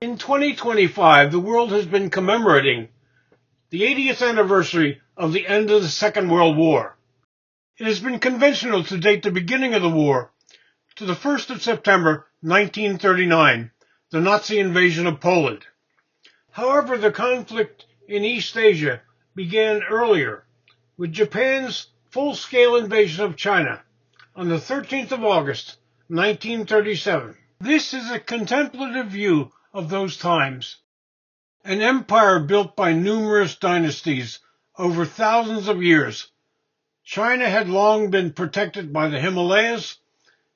In 2025, the world has been commemorating the 80th anniversary of the end of the Second World War. It has been conventional to date the beginning of the war to the 1st of September 1939, the Nazi invasion of Poland. However, the conflict in East Asia began earlier, with Japan's full-scale invasion of China on the 13th of August, 1937. This is a contemplative view of those times. An empire built by numerous dynasties over thousands of years, China had long been protected by the Himalayas,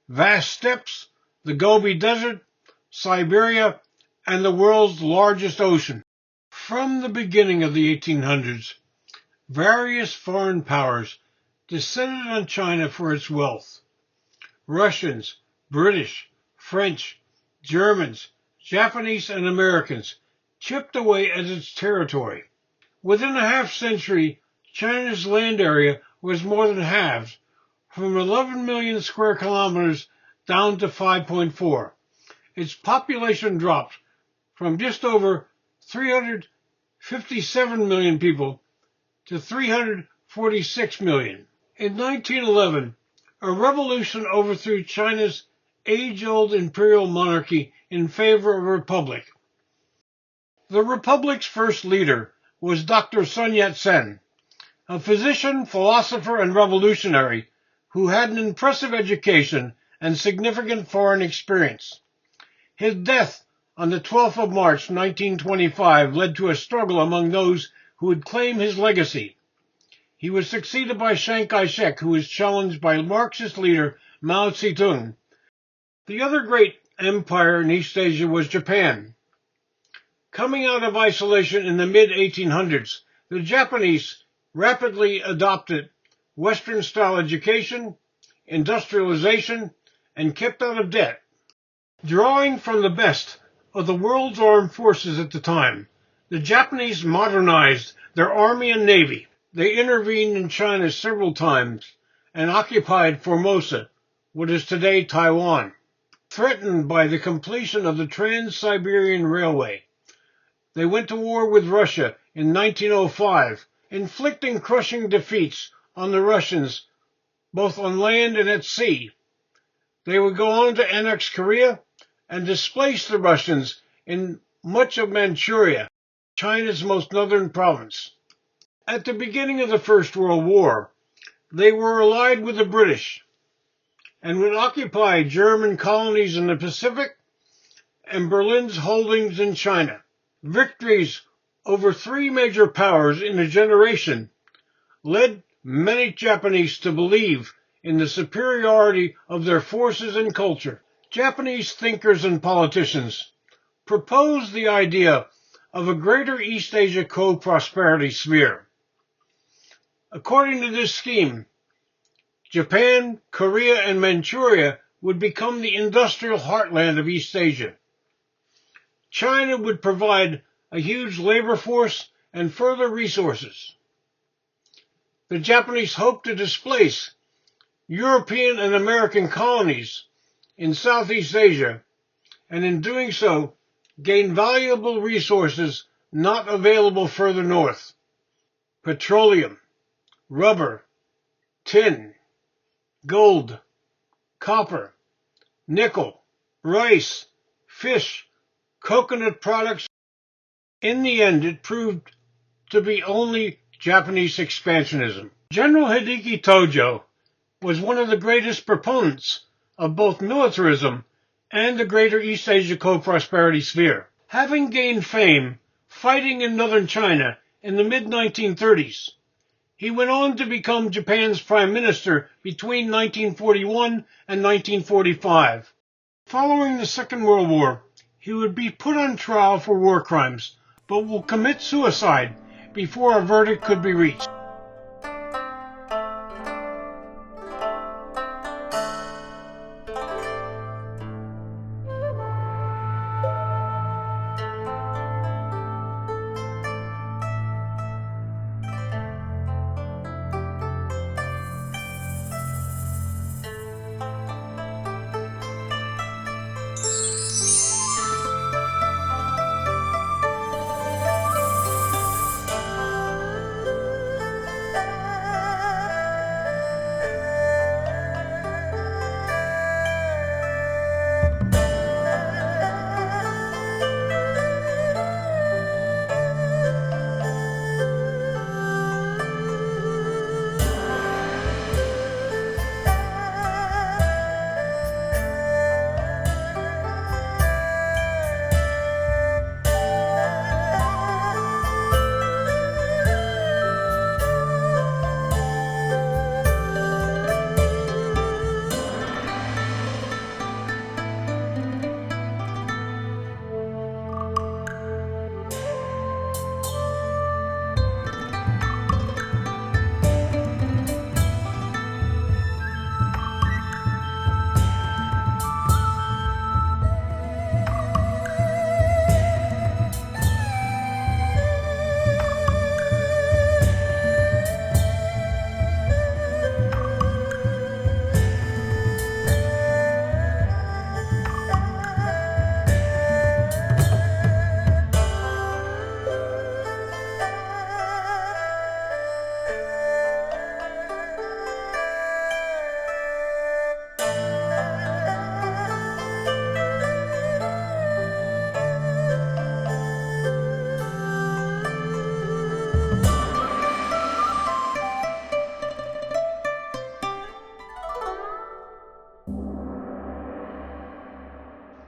vast steppes, the Gobi Desert, Siberia, and the world's largest ocean. From the beginning of the 1800s, various foreign powers descended on China for its wealth. Russians, British, French, Germans, Japanese, and Americans chipped away at its territory. Within a half-century, China's land area was more than halved, from 11 million square kilometers down to 5.4. Its population dropped from just over 357 million people to 346 million. In 1911, a revolution overthrew China's age-old imperial monarchy in favor of a republic. The republic's first leader was Dr. Sun Yat-sen, a physician, philosopher, and revolutionary who had an impressive education and significant foreign experience. His death on the 12th of March 1925 led to a struggle among those who would claim his legacy. He was succeeded by Chiang Kai-shek, who was challenged by Marxist leader Mao Zedong. The other great empire in East Asia was Japan. Coming out of isolation in the mid-1800s, the Japanese rapidly adopted Western-style education, industrialization, and kept out of debt. Drawing from the best of the world's armed forces at the time, the Japanese modernized their army and navy. They intervened in China several times and occupied Formosa, what is today Taiwan. Threatened by the completion of the Trans-Siberian Railway, they went to war with Russia in 1905, inflicting crushing defeats on the Russians, both on land and at sea. They would go on to annex Korea and displace the Russians in much of Manchuria, China's most northern province. At the beginning of the First World War, they were allied with the British and would occupy German colonies in the Pacific and Berlin's holdings in China. Victories over three major powers in a generation led many Japanese to believe in the superiority of their forces and culture. Japanese thinkers and politicians proposed the idea of a greater East Asia co-prosperity sphere. According to this scheme, Japan, Korea, and Manchuria would become the industrial heartland of East Asia. China would provide a huge labor force and further resources. The Japanese hoped to displace European and American colonies in Southeast Asia, and in doing so, gain valuable resources not available further north: petroleum, rubber, tin, gold, copper, nickel, rice, fish, coconut products. In the end, it proved to be only Japanese expansionism. General Hideki Tojo was one of the greatest proponents of both militarism and the greater East Asia co-prosperity sphere. Having gained fame fighting in northern China in the mid-1930s, he went on to become Japan's prime minister between 1941 and 1945. Following the Second World War, he would be put on trial for war crimes, but will commit suicide before a verdict could be reached.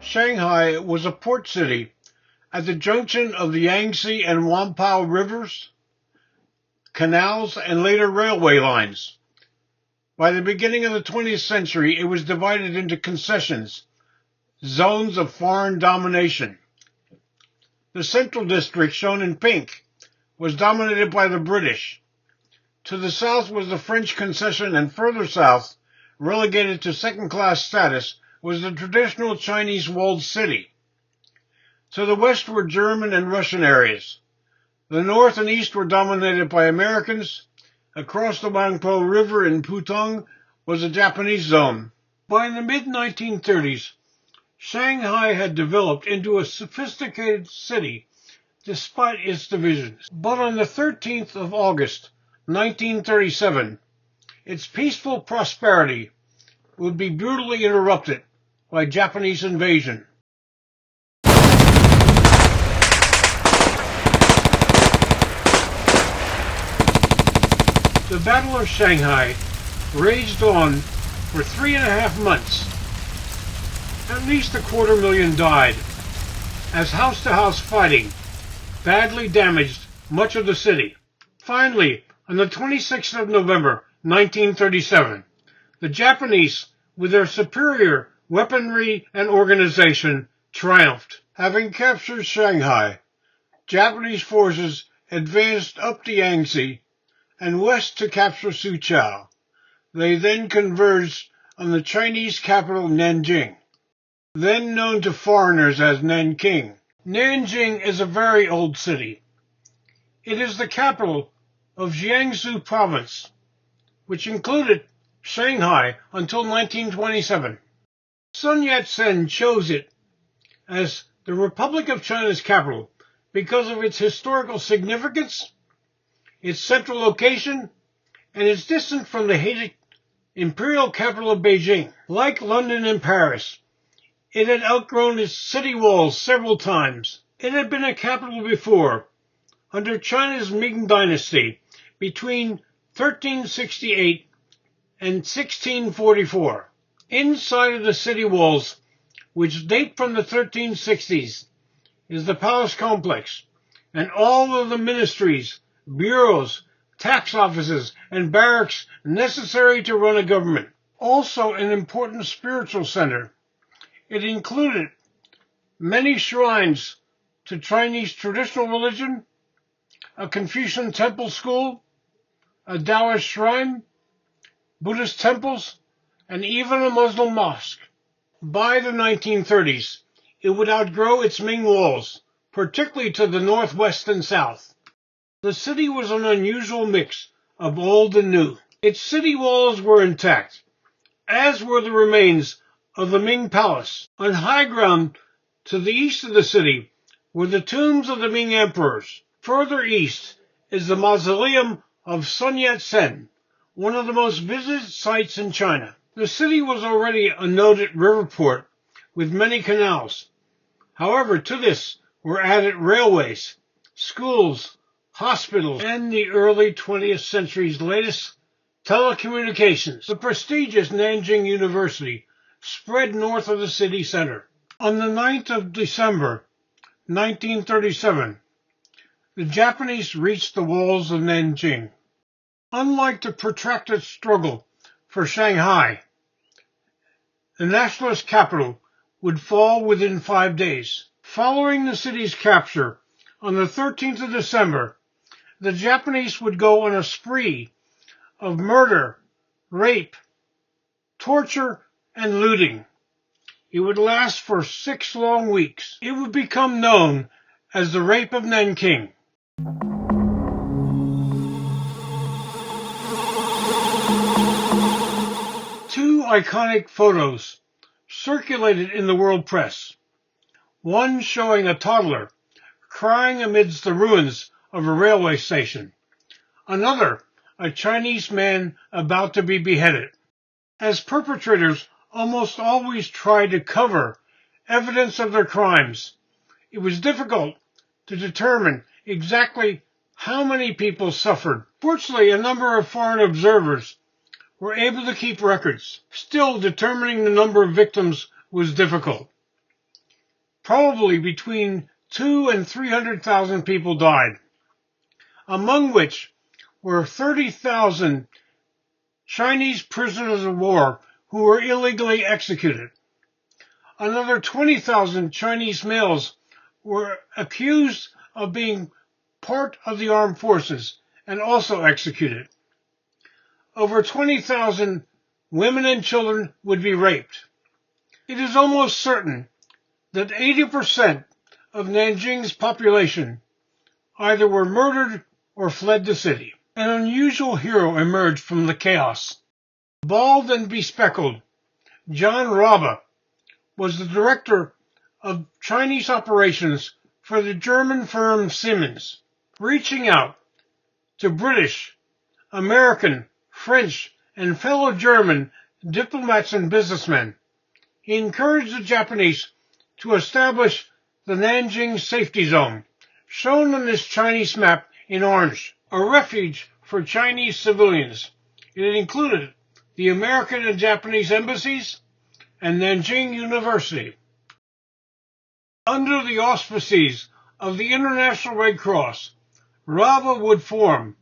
Shanghai was a port city at the junction of the Yangtze and Wampao rivers, canals, and later railway lines. By the beginning of the 20th century, it was divided into concessions, zones of foreign domination. The central district, shown in pink, was dominated by the British. To the south was the French concession, and further south, relegated to second-class status, was the traditional Chinese walled city. To the west were German and Russian areas. The north and east were dominated by Americans. Across the Wangpo River in Putong was a Japanese zone. By the mid-1930s, Shanghai had developed into a sophisticated city despite its divisions. But on the 13th of August, 1937, its peaceful prosperity would be brutally interrupted by Japanese invasion. The Battle of Shanghai raged on for 3.5 months. At least 250,000 died, as house-to-house fighting badly damaged much of the city. Finally, on the 26th of November, 1937, the Japanese, with their superior weaponry and organization, triumphed. Having captured Shanghai, Japanese forces advanced up the Yangtze and west to capture Suzhou. They then converged on the Chinese capital Nanjing, then known to foreigners as Nanking. Nanjing is a very old city. It is the capital of Jiangsu province, which included Shanghai until 1927. Sun Yat-sen chose it as the Republic of China's capital because of its historical significance, its central location, and its distance from the hated imperial capital of Beijing. Like London and Paris, it had outgrown its city walls several times. It had been a capital before, under China's Ming Dynasty, between 1368 and 1644. Inside of the city walls, which date from the 1360s, is the palace complex, and all of the ministries, bureaus, tax offices, and barracks necessary to run a government. Also an important spiritual center. It included many shrines to Chinese traditional religion, a Confucian temple school, a Taoist shrine, Buddhist temples, and even a Muslim mosque. By the 1930s, it would outgrow its Ming walls, particularly to the northwest and south. The city was an unusual mix of old and new. Its city walls were intact, as were the remains of the Ming Palace. On high ground to the east of the city were the tombs of the Ming emperors. Further east is the mausoleum of Sun Yat-sen, one of the most visited sites in China. The city was already a noted river port with many canals. However, to this were added railways, schools, hospitals, and the early 20th century's latest telecommunications. The prestigious Nanjing University spread north of the city center. On the 9th of December, 1937, the Japanese reached the walls of Nanjing. Unlike the protracted struggle for Shanghai, the nationalist capital would fall within 5 days. Following the city's capture, on the 13th of December, the Japanese would go on a spree of murder, rape, torture, and looting. It would last for 6 long weeks. It would become known as the Rape of Nanking. Two iconic photos circulated in the world press. One showing a toddler crying amidst the ruins of a railway station. Another, a Chinese man about to be beheaded. As perpetrators almost always try to cover evidence of their crimes, it was difficult to determine exactly how many people suffered. Fortunately, a number of foreign observers were able to keep records. Still, determining the number of victims was difficult. Probably between 200,000 and 300,000 people died, among which were 30,000 Chinese prisoners of war who were illegally executed. Another 20,000 Chinese males were accused of being part of the armed forces and also executed. Over 20,000 women and children would be raped. It is almost certain that 80% of Nanjing's population either were murdered or fled the city. An unusual hero emerged from the chaos. Bald and bespectacled, John Rabba was the director of Chinese operations for the German firm Siemens, reaching out to British, American, French, and fellow German diplomats and businessmen. He encouraged the Japanese to establish the Nanjing Safety Zone, shown on this Chinese map in orange, a refuge for Chinese civilians. It included the American and Japanese embassies and Nanjing University. Under the auspices of the International Red Cross, Rabba would form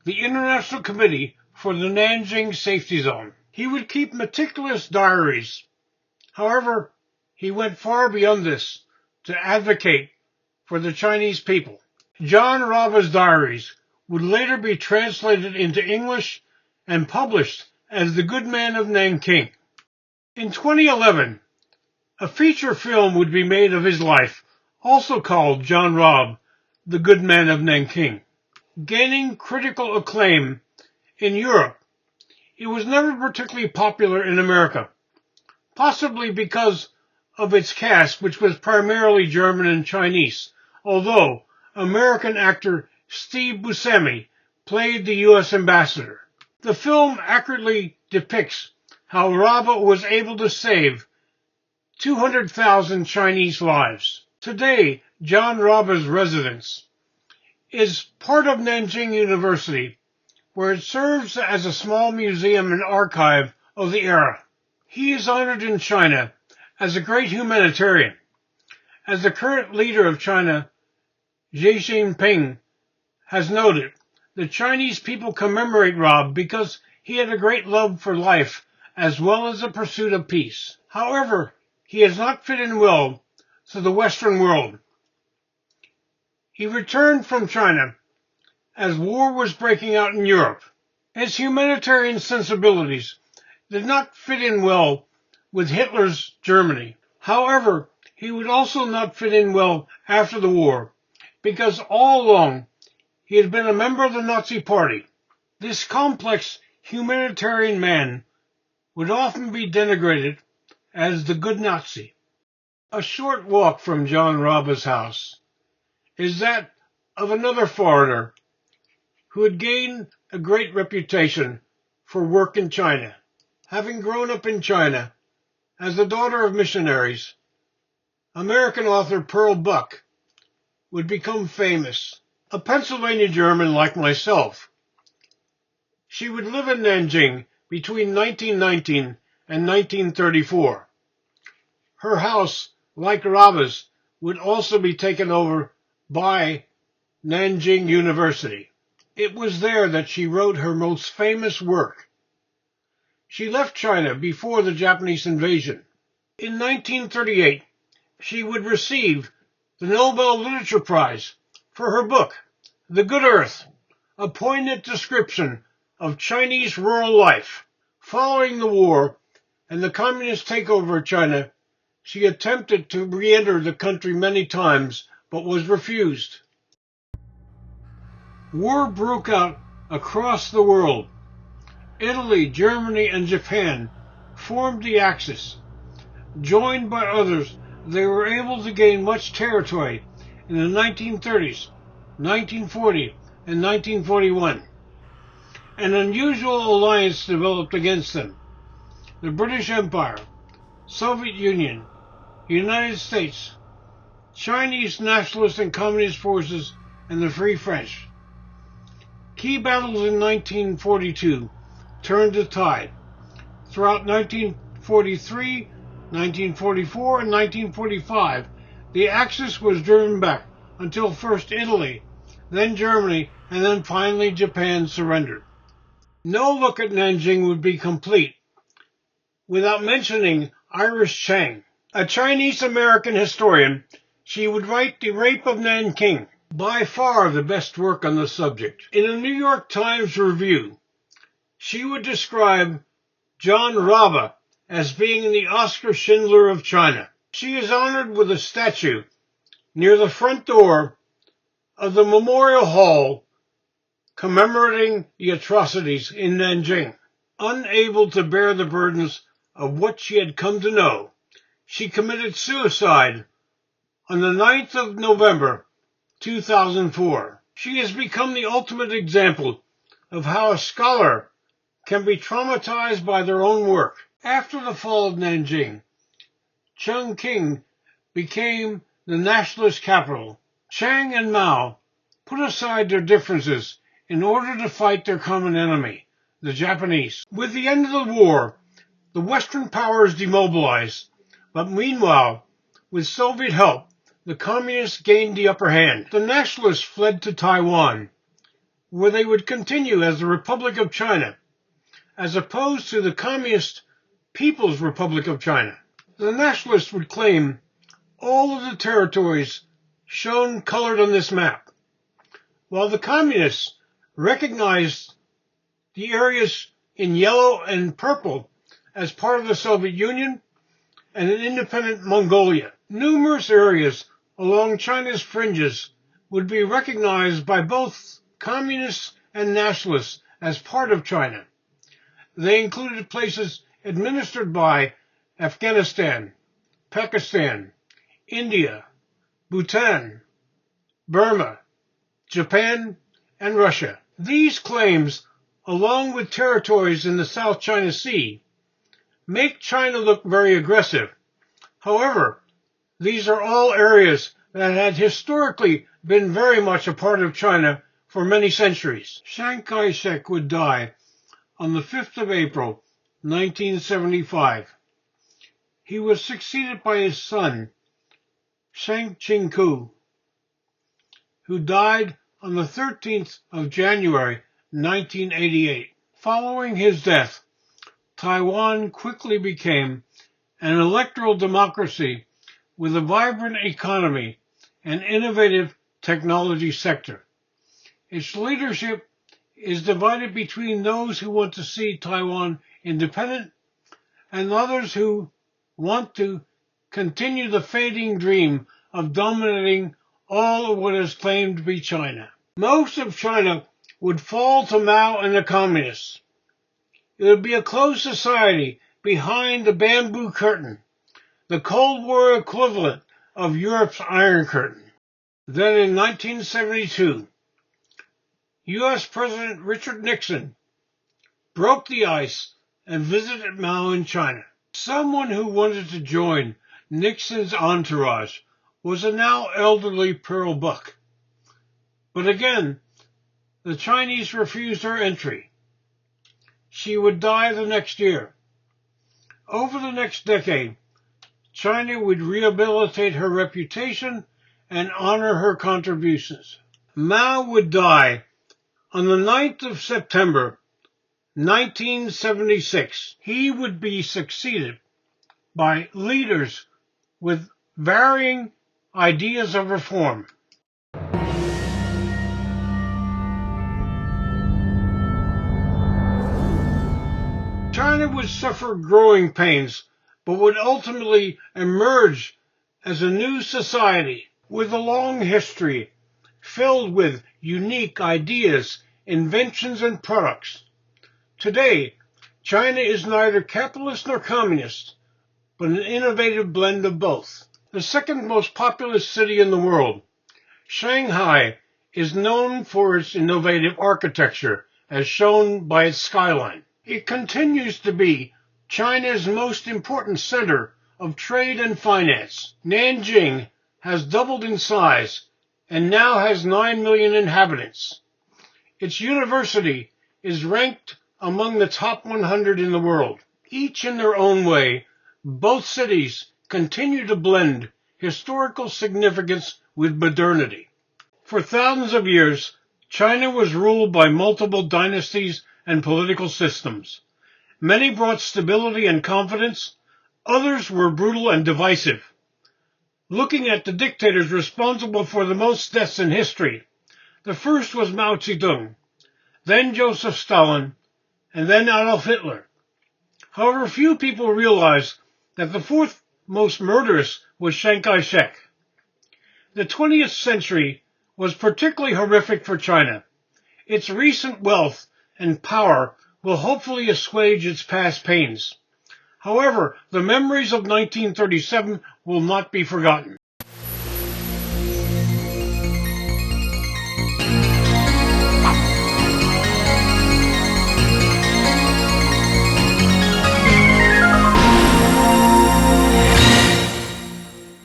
the International Committee for the Nanjing Safety Zone. He would keep meticulous diaries. However, he went far beyond this to advocate for the Chinese people. John Rabba's diaries would later be translated into English and published as The Good Man of Nanking. In 2011, a feature film would be made of his life, also called John Rabba, The Good Man of Nanking. Gaining critical acclaim in Europe, it was never particularly popular in America, possibly because of its cast, which was primarily German and Chinese, although American actor Steve Buscemi played the U.S. ambassador. The film accurately depicts how Rabba was able to save 200,000 Chinese lives. Today, John Rabba's residence is part of Nanjing University, where it serves as a small museum and archive of the era. He is honored in China as a great humanitarian. As the current leader of China, Xi Jinping, has noted, the Chinese people commemorate Rabba because he had a great love for life as well as a pursuit of peace. However, he has not fit in well to the Western world. He returned from China as war was breaking out in Europe. His humanitarian sensibilities did not fit in well with Hitler's Germany. However, he would also not fit in well after the war, because all along he had been a member of the Nazi Party. This complex humanitarian man would often be denigrated as the good Nazi. A short walk from John Rabba's house is that of another foreigner who had gained a great reputation for work in China. Having grown up in China as the daughter of missionaries, American author Pearl Buck would become famous. A Pennsylvania German like myself, she would live in Nanjing between 1919 and 1934. Her house, like Rabba's, would also be taken over by Nanjing University. It was there that she wrote her most famous work. She left China before the Japanese invasion. In 1938, she would receive the Nobel Literature Prize for her book, The Good Earth, a poignant description of Chinese rural life. Following the war and the communist takeover of China, she attempted to re-enter the country many times, but was refused. War broke out across the world. Italy, Germany, and Japan formed the Axis. Joined by others, they were able to gain much territory in the 1930s, 1940, and 1941. An unusual alliance developed against them. The British Empire, Soviet Union, United States, Chinese nationalist and communist forces, and the Free French. Key battles in 1942 turned the tide. Throughout 1943, 1944, and 1945, the Axis was driven back until first Italy, then Germany, and then finally Japan surrendered. No look at Nanjing would be complete without mentioning Iris Chang. A Chinese-American historian, she would write The Rape of Nanking, by far the best work on the subject. In a New York Times review, she would describe John Raba as being the Oskar Schindler of China. She is honored with a statue near the front door of the Memorial Hall commemorating the atrocities in Nanjing. Unable to bear the burdens of what she had come to know, she committed suicide on the 9th of November, 2004. She has become the ultimate example of how a scholar can be traumatized by their own work. After the fall of Nanjing, Chongqing became the nationalist capital. Chiang and Mao put aside their differences in order to fight their common enemy, the Japanese. With the end of the war, the Western powers demobilized, but meanwhile, with Soviet help, the communists gained the upper hand. The nationalists fled to Taiwan, where they would continue as the Republic of China, as opposed to the Communist People's Republic of China. The nationalists would claim all of the territories shown colored on this map, while the communists recognized the areas in yellow and purple as part of the Soviet Union and an independent Mongolia. Numerous areas along China's fringes would be recognized by both communists and nationalists as part of China. They included places administered by Afghanistan, Pakistan, India, Bhutan, Burma, Japan, and Russia. These claims, along with territories in the South China Sea, make China look very aggressive. However, these are all areas that had historically been very much a part of China for many centuries. Chiang Kai-shek would die on the 5th of April, 1975. He was succeeded by his son, Chiang Ching-kuo, who died on the 13th of January, 1988. Following his death, Taiwan quickly became an electoral democracy with a vibrant economy and innovative technology sector. Its leadership is divided between those who want to see Taiwan independent and others who want to continue the fading dream of dominating all of what is claimed to be China. Most of China would fall to Mao and the communists. It would be a closed society behind the bamboo curtain, the Cold War equivalent of Europe's Iron Curtain. Then in 1972, U.S. President Richard Nixon broke the ice and visited Mao in China. Someone who wanted to join Nixon's entourage was a now elderly Pearl Buck. But again, the Chinese refused her entry. She would die the next year. Over the next decade, China would rehabilitate her reputation and honor her contributions. Mao would die on the 9th of September, 1976. He would be succeeded by leaders with varying ideas of reform. China would suffer growing pains, but would ultimately emerge as a new society with a long history filled with unique ideas, inventions, and products. Today, China is neither capitalist nor communist, but an innovative blend of both. The second most populous city in the world, Shanghai, is known for its innovative architecture, as shown by its skyline. It continues to be China's most important center of trade and finance. Nanjing has doubled in size and now has 9 million inhabitants. Its university is ranked among the top 100 in the world. Each in their own way, both cities continue to blend historical significance with modernity. For thousands of years, China was ruled by multiple dynasties and political systems. Many brought stability and confidence, others were brutal and divisive. Looking at the dictators responsible for the most deaths in history, the first was Mao Zedong, then Joseph Stalin, and then Adolf Hitler. However, few people realize that the fourth most murderous was Chiang Kai-shek. The 20th century was particularly horrific for China. Its recent wealth and power will hopefully assuage its past pains. However, the memories of 1937 will not be forgotten.